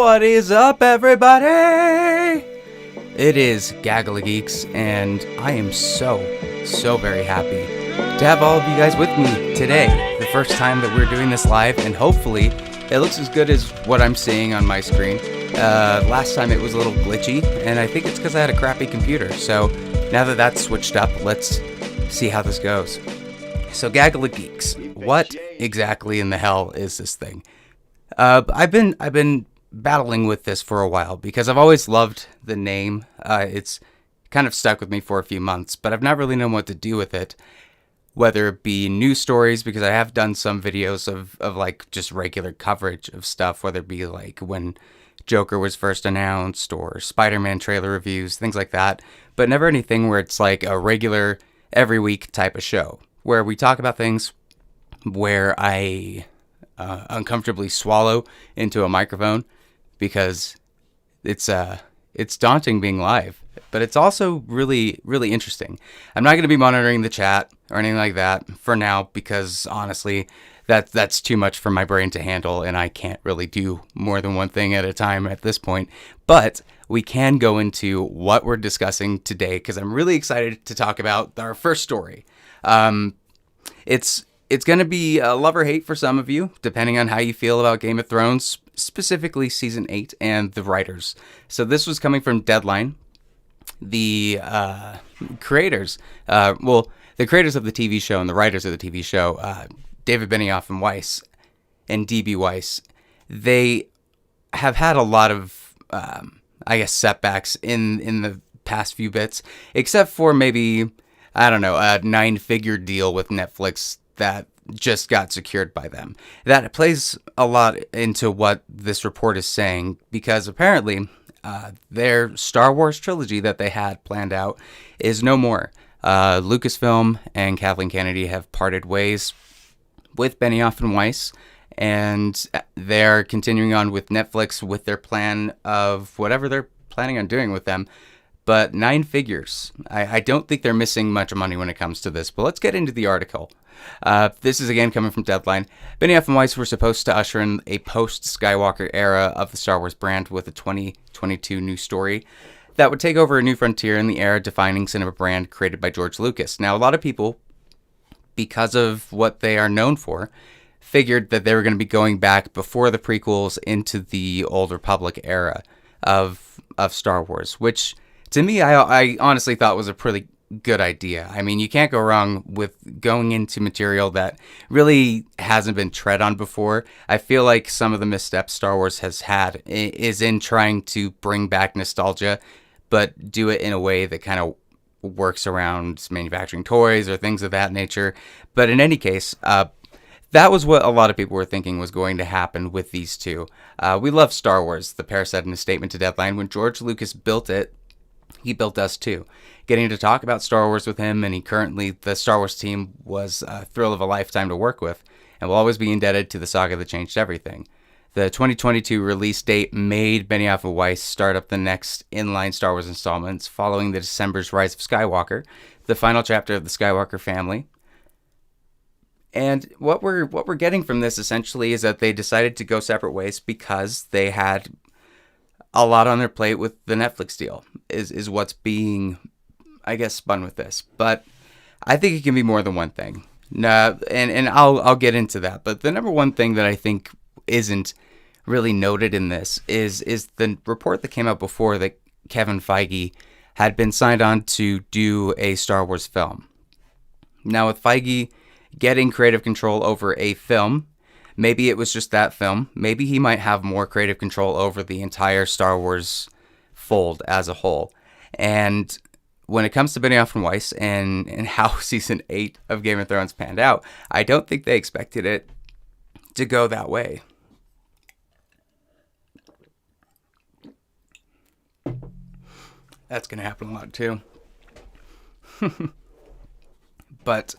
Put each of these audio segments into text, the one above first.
What is up, everybody? It is Gaggle of Geeks, and I am so very happy to have all of you guys with me today. The first time that we're doing this live, and hopefully it looks as good as what I'm seeing on my screen. Last time it was a little glitchy, and I think it's because I had a crappy computer. So now that that's switched up, let's see how this goes. So Gaggle of Geeks, what exactly in the hell is this thing? I've been battling with this for a while because I've always loved the name. It's kind of stuck with me for a few months, but I've not really known what to do with it. Whether it be news stories, because I have done some videos of like just regular coverage of stuff, whether it be like when Joker was first announced or Spider-Man trailer reviews, things like that, but never anything where it's like a regular every week type of show where we talk about things where I uncomfortably swallow into a microphone because it's daunting being live, but it's also really interesting. I'm not going to be monitoring the chat or anything like that for now because honestly, that's too much for my brain to handle, and I can't really do more than one thing at a time at this point. But we can go into what we're discussing today because I'm really excited to talk about our first story. It's going to be a love or hate for some of you, depending on how you feel about Game of Thrones, specifically Season 8 and the writers. So this was coming from Deadline. The creators, the creators of the TV show and the writers of the TV show, David Benioff and Weiss, and D.B. Weiss, they have had a lot of, setbacks in the past few bits, except for maybe, a 9-figure deal with Netflix that just got secured by them. That plays a lot into what this report is saying, because apparently their Star Wars trilogy that they had planned out is no more. Lucasfilm and Kathleen Kennedy have parted ways with Benioff and Weiss, and they're continuing on with Netflix with their plan of whatever they're planning on doing with them. But 9 figures. I don't think they're missing much money when it comes to this, but let's get into the article. This is again coming from Deadline. Benioff and Weiss were supposed to usher in a post-Skywalker era of the Star Wars brand with a 2022 new story that would take over a new frontier in the era-defining cinema brand created by George Lucas. Now, a lot of people, because of what they are known for, figured that they were going to be going back before the prequels into the Old Republic era of Star Wars, which to me, I honestly thought was a pretty good idea. I mean, you can't go wrong with going into material that really hasn't been tread on before. I feel like some of the missteps Star Wars has had is in trying to bring back nostalgia, but do it in a way that kind of works around manufacturing toys or things of that nature. But in any case, that was what a lot of people were thinking was going to happen with these two. We love Star Wars, the pair said in a statement to Deadline. When George Lucas built it, he built us too. Getting to talk about Star Wars with him, and the Star Wars team was a thrill of a lifetime to work with, and will always be indebted to the saga that changed everything. The 2022 release date made Benioff and Weiss start up the next inline Star Wars installments following the December's Rise of Skywalker, the final chapter of the Skywalker family. And what we're getting from this essentially is that they decided to go separate ways because they had a lot on their plate with the Netflix deal, is what's being, I guess, spun with this. But I think it can be more than one thing. And I'll get into that. But the number one thing that I think isn't really noted in this is the report that came out before that Kevin Feige had been signed on to do a Star Wars film. Now, with Feige getting creative control over a film, maybe it was just that film. Maybe he might have more creative control over the entire Star Wars fold as a whole. And when it comes to Benioff and Weiss and how Season 8 of Game of Thrones panned out, I don't think they expected it to go that way. That's going to happen a lot too. But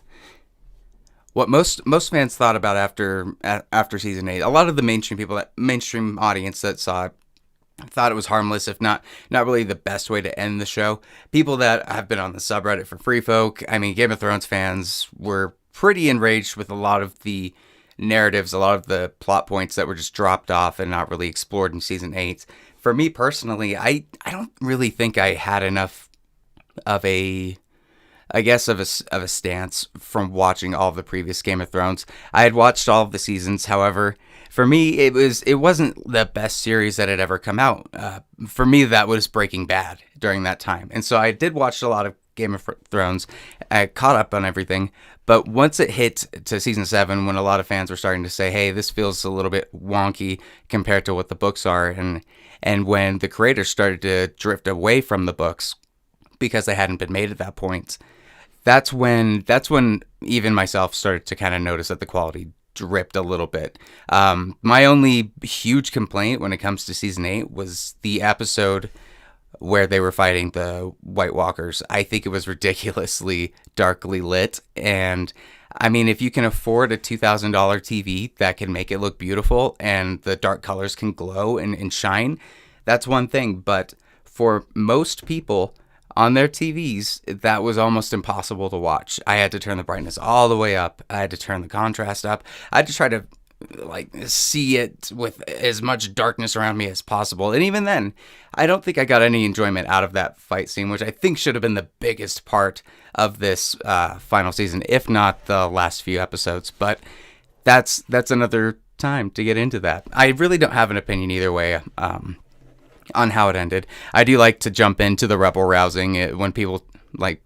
what most fans thought about after Season 8, a lot of the mainstream audience that saw it thought it was harmless, if not really the best way to end the show. People that have been on the subreddit for Free Folk, I mean, Game of Thrones fans were pretty enraged with a lot of the narratives, a lot of the plot points that were just dropped off and not really explored in season 8. For me personally, I don't really think I had enough of a of a stance from watching all of the previous Game of Thrones. I had watched all of the seasons, however, for me it wasn't the best series that had ever come out. For me, that was Breaking Bad during that time, and so I did watch a lot of Game of Thrones. I caught up on everything, but once it hit to season 7, when a lot of fans were starting to say, "Hey, this feels a little bit wonky compared to what the books are," and when the creators started to drift away from the books because they hadn't been made at that point, that's when even myself started to kind of notice that the quality dripped a little bit. My only huge complaint when it comes to season 8 was the episode where they were fighting the White Walkers. I think it was ridiculously darkly lit, and I mean, if you can afford a $2,000 TV that can make it look beautiful and the dark colors can glow and shine, that's one thing. But for most people on their TVs, that was almost impossible to watch. I had to turn the brightness all the way up. I had to turn the contrast up. I had to try to see it with as much darkness around me as possible. And even then, I don't think I got any enjoyment out of that fight scene, which I think should have been the biggest part of this final season, if not the last few episodes. But that's another time to get into that. I really don't have an opinion either way on how it ended. I do like to jump into the rebel rousing when people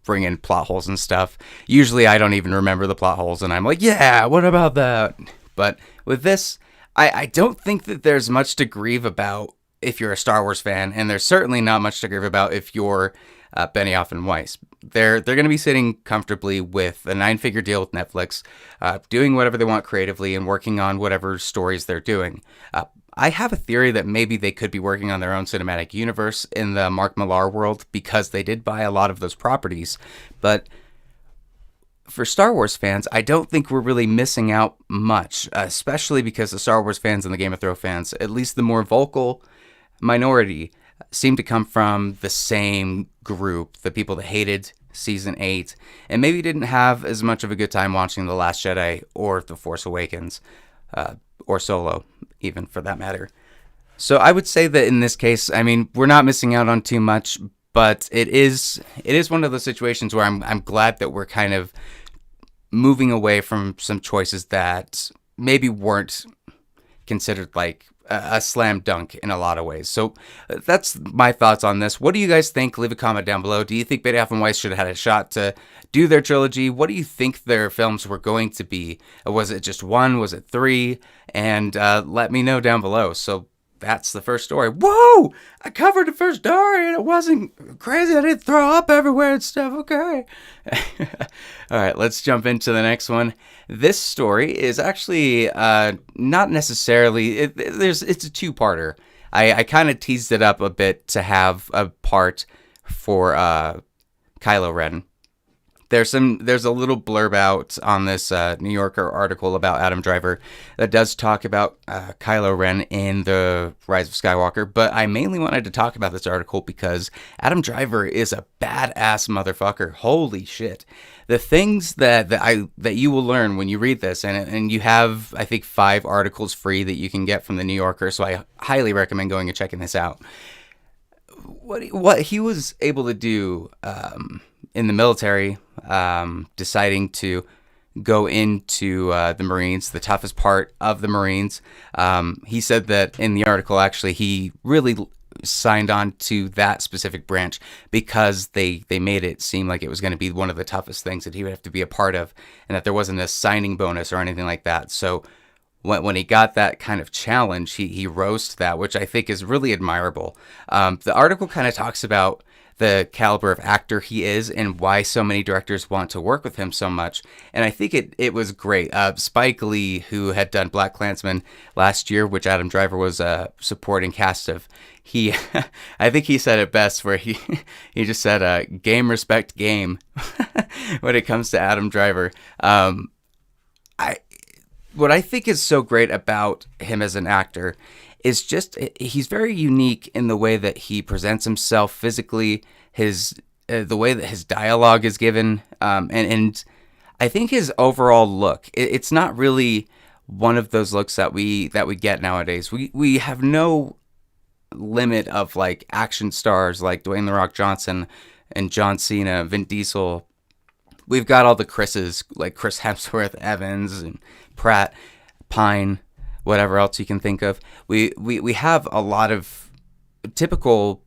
bring in plot holes and stuff. Usually I don't even remember the plot holes, and I'm like, yeah, what about that? But with this, I don't think that there's much to grieve about if you're a Star Wars fan, and there's certainly not much to grieve about if you're Benioff and Weiss. They're going to be sitting comfortably with a 9-figure deal with Netflix, doing whatever they want creatively and working on whatever stories they're doing. I have a theory that maybe they could be working on their own cinematic universe in the Mark Millar world because they did buy a lot of those properties. But for Star Wars fans, I don't think we're really missing out much, especially because the Star Wars fans and the Game of Thrones fans, at least the more vocal minority, seem to come from the same group, the people that hated season 8 and maybe didn't have as much of a good time watching The Last Jedi or The Force Awakens, or Solo, even for that matter. So I would say that in this case, I mean, we're not missing out on too much, but it is one of those situations where I'm glad that we're kind of moving away from some choices that maybe weren't considered like a slam dunk in a lot of ways. So that's my thoughts on this. What do you guys think? Leave a comment down below. Do you think Beatty and Weiss should have had a shot to do their trilogy? What do you think their films were going to be? Was it just 1? Was it 3? And let me know down below. So that's the first story. Whoa! I covered the first story and it wasn't crazy. I didn't throw up everywhere and stuff. Okay. All right, let's jump into the next one. This story is actually not necessarily... It's a two-parter. I kind of teased it up a bit to have a part for Kylo Ren. There's a little blurb out on this New Yorker article about Adam Driver that does talk about Kylo Ren in The Rise of Skywalker, but I mainly wanted to talk about this article because Adam Driver is a badass motherfucker. Holy shit. The things that you will learn when you read this, and you have, I think, 5 articles free that you can get from the New Yorker, so I highly recommend going and checking this out. What he was able to do in the military, deciding to go into the Marines, the toughest part of the Marines. He said that in the article, actually, he really signed on to that specific branch because they made it seem like it was going to be one of the toughest things that he would have to be a part of, and that there wasn't a signing bonus or anything like that. So when he got that kind of challenge, he rose to that, which I think is really admirable. The article kind of talks about the caliber of actor he is and why so many directors want to work with him so much. And I think it was great. Spike Lee, who had done BlacKkKlansman last year, which Adam Driver was a supporting cast of, I think he said it best where he just said, game, respect, game when it comes to Adam Driver. What I think is so great about him as an actor is just he's very unique in the way that he presents himself physically, the way that his dialogue is given, and I think his overall look. It's not really one of those looks that we get nowadays. We have no limit of like action stars like Dwayne The Rock Johnson and John Cena, Vin Diesel. We've got all the Chris's like Chris Hemsworth, Evans, and Pratt, Pine, whatever else you can think of. We have a lot of typical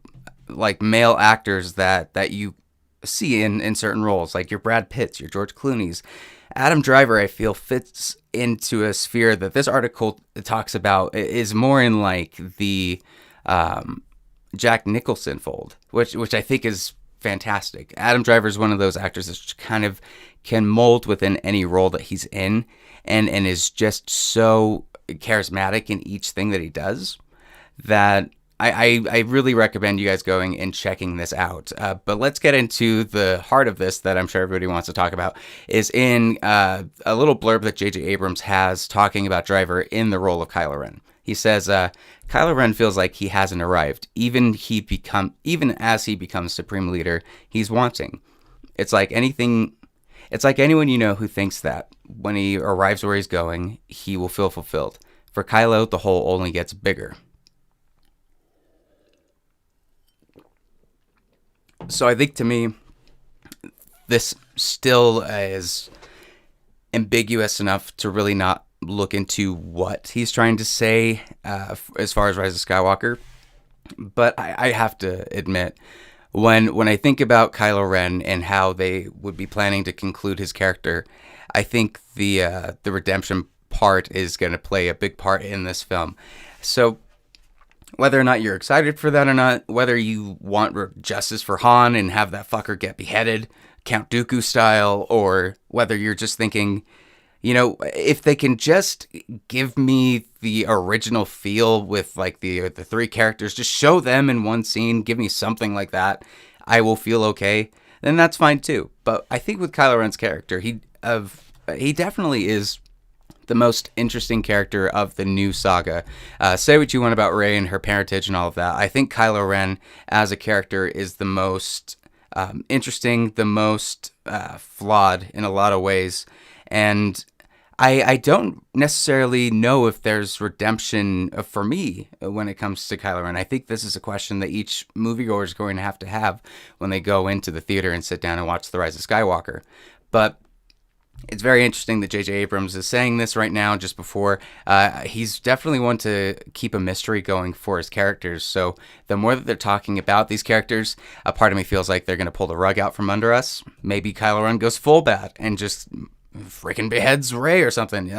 like male actors that you see in certain roles, like your Brad Pitts, your George Clooney's. Adam Driver, I feel, fits into a sphere that this article talks about is more in like the Jack Nicholson fold, which I think is fantastic. Adam Driver is one of those actors that kind of can mold within any role that he's in, and is just so charismatic in each thing that he does that I really recommend you guys going and checking this out. But let's get into the heart of this that I'm sure everybody wants to talk about, is in a little blurb that J.J. Abrams has talking about Driver in the role of Kylo Ren. He says, Kylo Ren feels like he hasn't arrived. Even as he becomes Supreme Leader, he's wanting. It's like anyone you know who thinks that when he arrives where he's going, he will feel fulfilled. For Kylo, the hole only gets bigger. So I think to me, this still is ambiguous enough to really not look into what he's trying to say as far as Rise of Skywalker. But I have to admit, when I think about Kylo Ren and how they would be planning to conclude his character, I think the redemption part is going to play a big part in this film. So whether or not you're excited for that or not, whether you want justice for Han and have that fucker get beheaded, Count Dooku style, or whether you're just thinking, you know, if they can just give me the original feel with like the three characters, just show them in one scene, give me something like that, I will feel okay, then that's fine too. But I think with Kylo Ren's character, he definitely is the most interesting character of the new saga. Say what you want about Rey and her parentage and all of that. I think Kylo Ren as a character is the most interesting, the most flawed in a lot of ways. And I don't necessarily know if there's redemption for me when it comes to Kylo Ren. I think this is a question that each moviegoer is going to have when they go into the theater and sit down and watch The Rise of Skywalker. But it's very interesting that J.J. Abrams is saying this right now, just before. He's definitely one to keep a mystery going for his characters. So the more that they're talking about these characters, a part of me feels like they're going to pull the rug out from under us. Maybe Kylo Ren goes full bat and just freaking beheads Rey or something.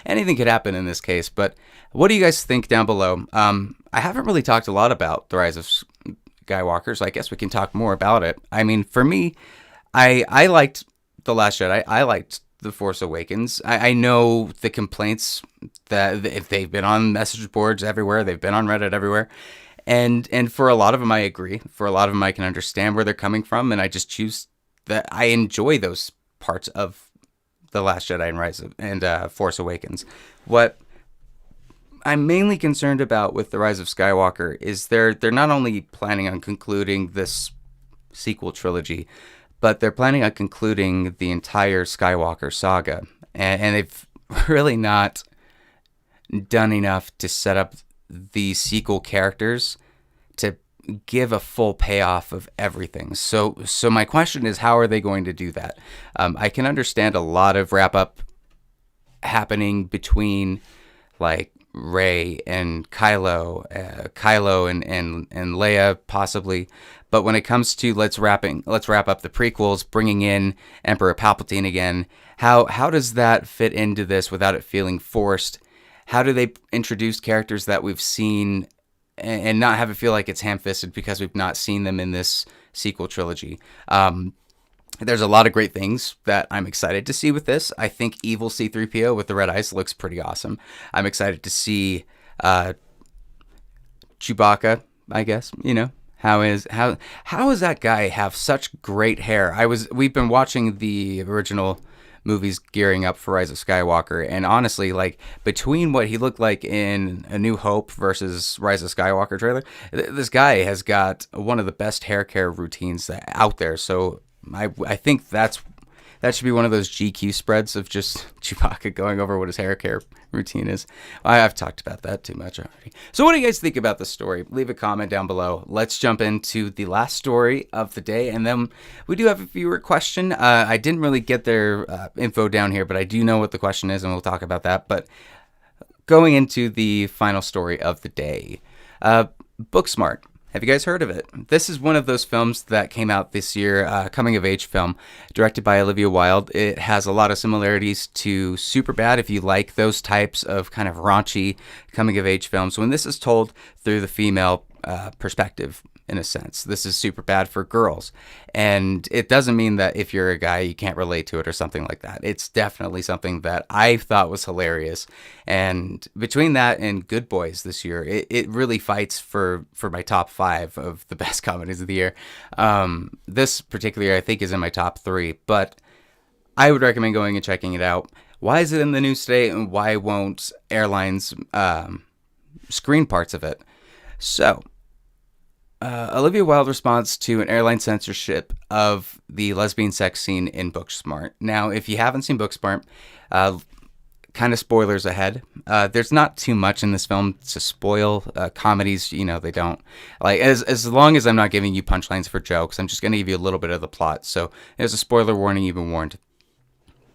Anything could happen in this case. But what do you guys think down below? I haven't really talked a lot about The Rise of Skywalker, so I guess we can talk more about it. I mean, for me, I liked The Last Jedi. I liked The Force Awakens. I know the complaints that if they've been on message boards everywhere, they've been on Reddit everywhere, and for a lot of them I agree. For a lot of them I can understand where they're coming from, and I just choose that I enjoy those parts of The Last Jedi and Rise of, and Force Awakens. What I'm mainly concerned about with The Rise of Skywalker is they're not only planning on concluding this sequel trilogy, but they're planning on concluding the entire Skywalker saga. And they've really not done enough to set up the sequel characters to give a full payoff of everything. So my question is, how are they going to do that? I can understand a lot of wrap-up happening between, like, Rey and Kylo and Leia, possibly. But when it comes to let's wrap up the prequels, bringing in Emperor Palpatine again, how does that fit into this without it feeling forced? How do they introduce characters that we've seen and not have it feel like it's ham-fisted because we've not seen them in this sequel trilogy? There's a lot of great things that I'm excited to see with this. I think evil C-3PO with the red eyes looks pretty awesome. I'm excited to see Chewbacca, I guess, you know. How does that guy have such great hair? We've been watching the original movies gearing up for Rise of Skywalker, and honestly, like, between what he looked like in A New Hope versus Rise of Skywalker trailer, this guy has got one of the best hair care routines out there. So I think that's That should be one of those GQ spreads of just Chewbacca going over what his hair care routine is. I've talked about that too much already. So what do you guys think about the story? Leave a comment down below. Let's jump into the last story of the day, and then we do have a viewer question. I didn't really get their info down here, but I do know what the question is, and we'll talk about that. But going into the final story of the day, Booksmart. Have you guys heard of it? This is one of those films that came out this year, coming-of-age film, directed by Olivia Wilde. It has a lot of similarities to Superbad, if you like those types of kind of raunchy coming-of-age films. When this is told through the female perspective, in a sense, this is Superbad for girls. And it doesn't mean that if you're a guy, you can't relate to it or something like that. It's definitely something that I thought was hilarious. And between that and Good Boys this year, it really fights for my top 5 of the best comedies of the year. This particularly, I think, is in my top 3, but I would recommend going and checking it out. Why is it in the news today, and why won't airlines screen parts of it? So, Olivia Wilde responds to an airline censorship of the lesbian sex scene in Booksmart. Now, if you haven't seen Booksmart, kind of spoilers ahead. There's not too much in this film to spoil. Comedies, they don't like as long as I'm not giving you punchlines for jokes. I'm just going to give you a little bit of the plot. So there's a spoiler warning. You've been warned.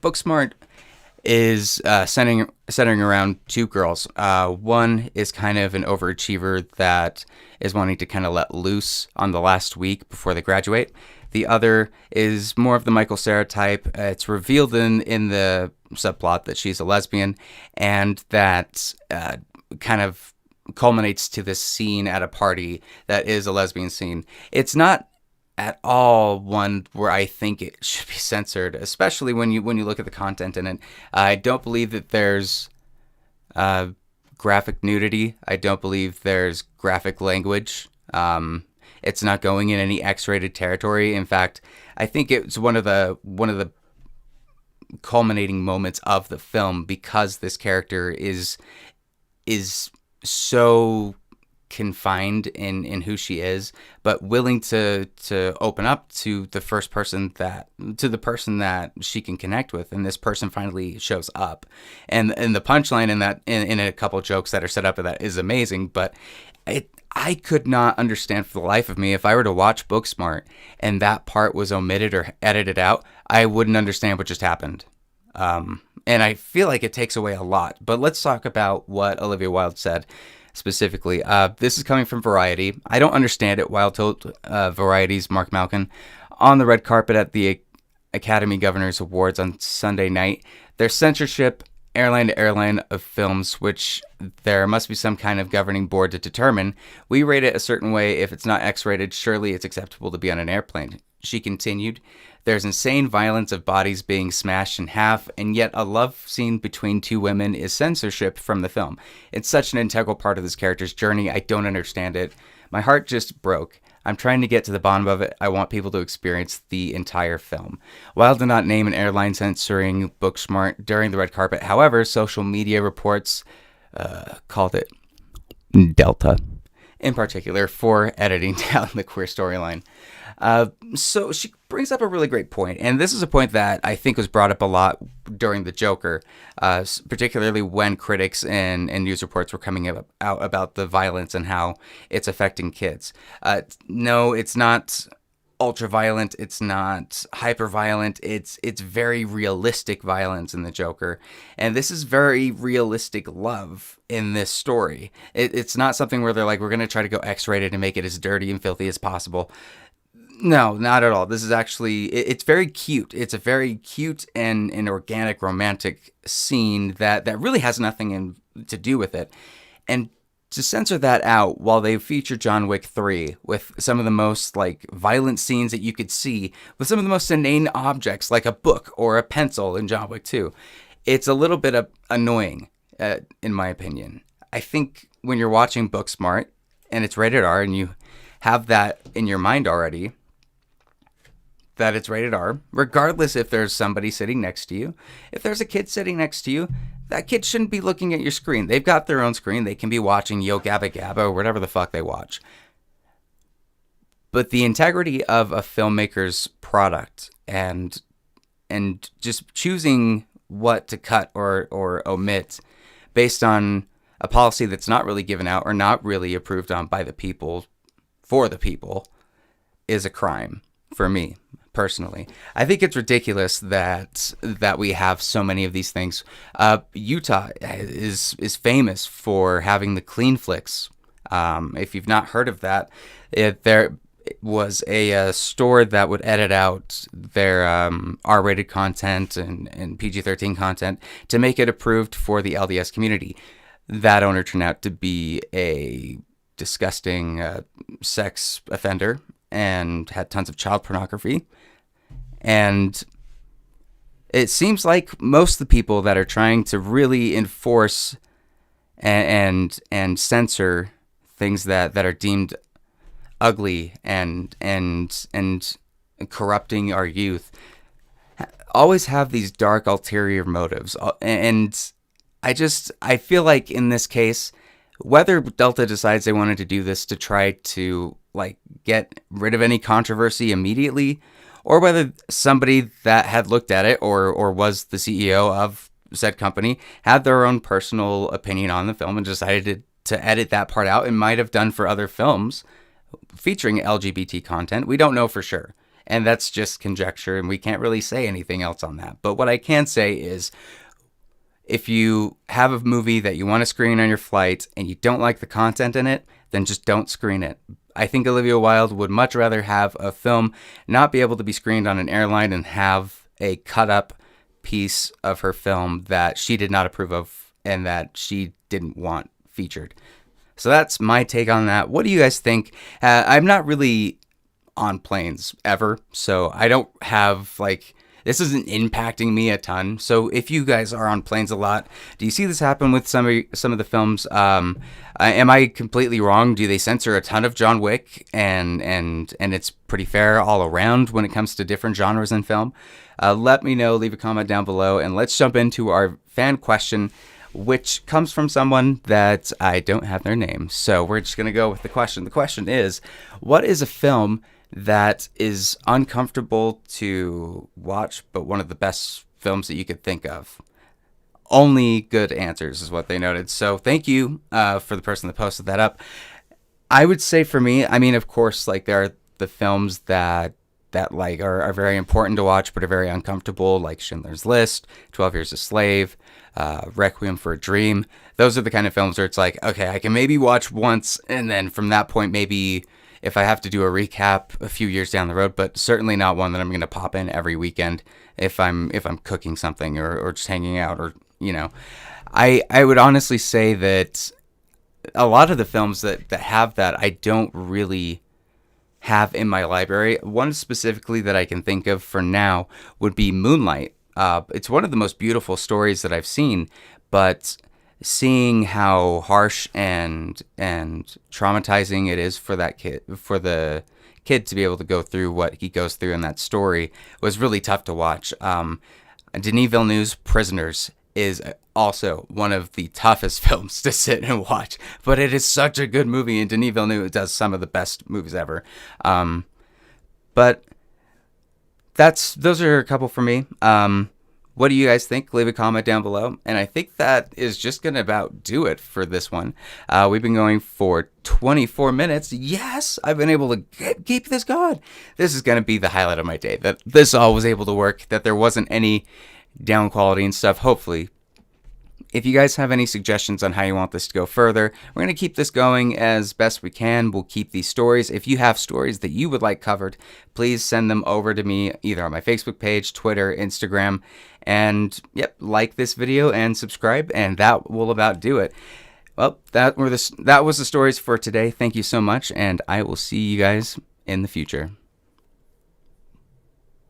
Booksmart is centering around 2 girls. One is kind of an overachiever that is wanting to kind of let loose on the last week before they graduate. The other is more of the Michael Cera type. It's revealed in the subplot that she's a lesbian, and that kind of culminates to this scene at a party that is a lesbian scene. It's not at all one where I think it should be censored, especially when you look at the content in it. I don't believe that there's graphic nudity. I don't believe there's graphic language. It's not going in any X-rated territory. In fact, I think it's one of the culminating moments of the film, because this character is so confined in who she is, but willing to open up to the person that she can connect with, and this person finally shows up. And the punchline in a couple jokes that are set up to that is amazing, but I could not understand for the life of me, if I were to watch Booksmart and that part was omitted or edited out, I wouldn't understand what just happened. And I feel like it takes away a lot. But let's talk about what Olivia Wilde said specifically. This is coming from Variety. I don't understand it. Wilde told Variety's Mark Malkin on the red carpet at the Academy Governors Awards on Sunday night. There's censorship airline to airline of films, which there must be some kind of governing board to determine. We rate it a certain way. If it's not X-rated, surely it's acceptable to be on an airplane. She continued, there's insane violence of bodies being smashed in half, and yet a love scene between 2 women is censorship from the film. It's such an integral part of this character's journey. I don't understand it. My heart just broke. I'm trying to get to the bottom of it. I want people to experience the entire film. Wilde did not name an airline censoring Booksmart during the red carpet. However, social media reports called it Delta, in particular, for editing down the queer storyline. So she brings up a really great point, and this is a point that I think was brought up a lot during the Joker, particularly when critics and news reports were coming out about the violence and how it's affecting kids. No, it's not ultra violent. It's not hyper violent. It's very realistic violence in the Joker, and this is very realistic love in this story. It's not something where they're like, we're going to try to go X-rated and make it as dirty and filthy as possible. No, not at all. This is actually, it's very cute. It's a very cute and organic romantic scene that really has nothing to do with it. And to censor that out while they feature John Wick 3 with some of the most violent scenes that you could see, with some of the most inane objects like a book or a pencil in John Wick 2, it's a little bit annoying, in my opinion. I think when you're watching Booksmart and it's rated R and you have that in your mind already, that it's rated R, regardless if there's somebody sitting next to you. If there's a kid sitting next to you, that kid shouldn't be looking at your screen. They've got their own screen. They can be watching Yo Gabba Gabba or whatever the fuck they watch. But the integrity of a filmmaker's product and and just choosing what to cut or omit based on a policy that's not really given out or not really approved on by the people for the people is a crime for me personally. I think it's ridiculous that we have so many of these things. Utah is famous for having the clean flicks. If you've not heard of that, there was a store that would edit out their R-rated content and PG-13 content to make it approved for the LDS community. That owner turned out to be a disgusting sex offender and had tons of child pornography. And it seems like most of the people that are trying to really enforce and censor things that are deemed ugly and corrupting our youth always have these dark ulterior motives. And I feel like in this case, whether Delta decides they wanted to do this to try to like get rid of any controversy immediately, or whether somebody that had looked at it or was the CEO of said company had their own personal opinion on the film and decided to edit that part out, and might have done for other films featuring LGBT content. We don't know for sure. And that's just conjecture, and we can't really say anything else on that. But what I can say is, if you have a movie that you want to screen on your flight and you don't like the content in it, then just don't screen it. I think Olivia Wilde would much rather have a film not be able to be screened on an airline and have a cut up piece of her film that she did not approve of and that she didn't want featured. So that's my take on that. What do you guys think? I'm not really on planes ever, so I don't have this isn't impacting me a ton. So if you guys are on planes a lot, do you see this happen with some of the films? Am I completely wrong? Do they censor a ton of John Wick and it's pretty fair all around when it comes to different genres in film? Let me know. Leave a comment down below, and let's jump into our fan question, which comes from someone that I don't have their name. So we're just gonna go with the question. The question is, what is a film that is uncomfortable to watch, but one of the best films that you could think of? Only good answers is what they noted. So thank you for the person that posted that up. I would say for me, I mean, of course, there are the films that are very important to watch, but are very uncomfortable, like Schindler's List, 12 Years a Slave, Requiem for a Dream. Those are the kind of films where it's like, okay, I can maybe watch once, and then from that point, maybe if I have to do a recap a few years down the road, but certainly not one that I'm going to pop in every weekend if I'm cooking something or just hanging out, or, I would honestly say that a lot of the films that have that, I don't really have in my library. One specifically that I can think of for now would be Moonlight. It's one of the most beautiful stories that I've seen, but seeing how harsh and traumatizing it is for the kid to be able to go through what he goes through in that story was really tough to watch. Denis Villeneuve's Prisoners is also one of the toughest films to sit and watch, but it is such a good movie, and Denis Villeneuve does some of the best movies ever. But those are a couple for me. What do you guys think? Leave a comment down below. And I think that is just going to about do it for this one. We've been going for 24 minutes. Yes, I've been able to keep this going. This is going to be the highlight of my day, that this all was able to work, that there wasn't any down quality and stuff, hopefully. If you guys have any suggestions on how you want this to go further, we're going to keep this going as best we can. We'll keep these stories. If you have stories that you would like covered, please send them over to me either on my Facebook page, Twitter, Instagram, and like this video and subscribe, and that will about do it. Well, that was the stories for today. Thank you so much, and I will see you guys in the future.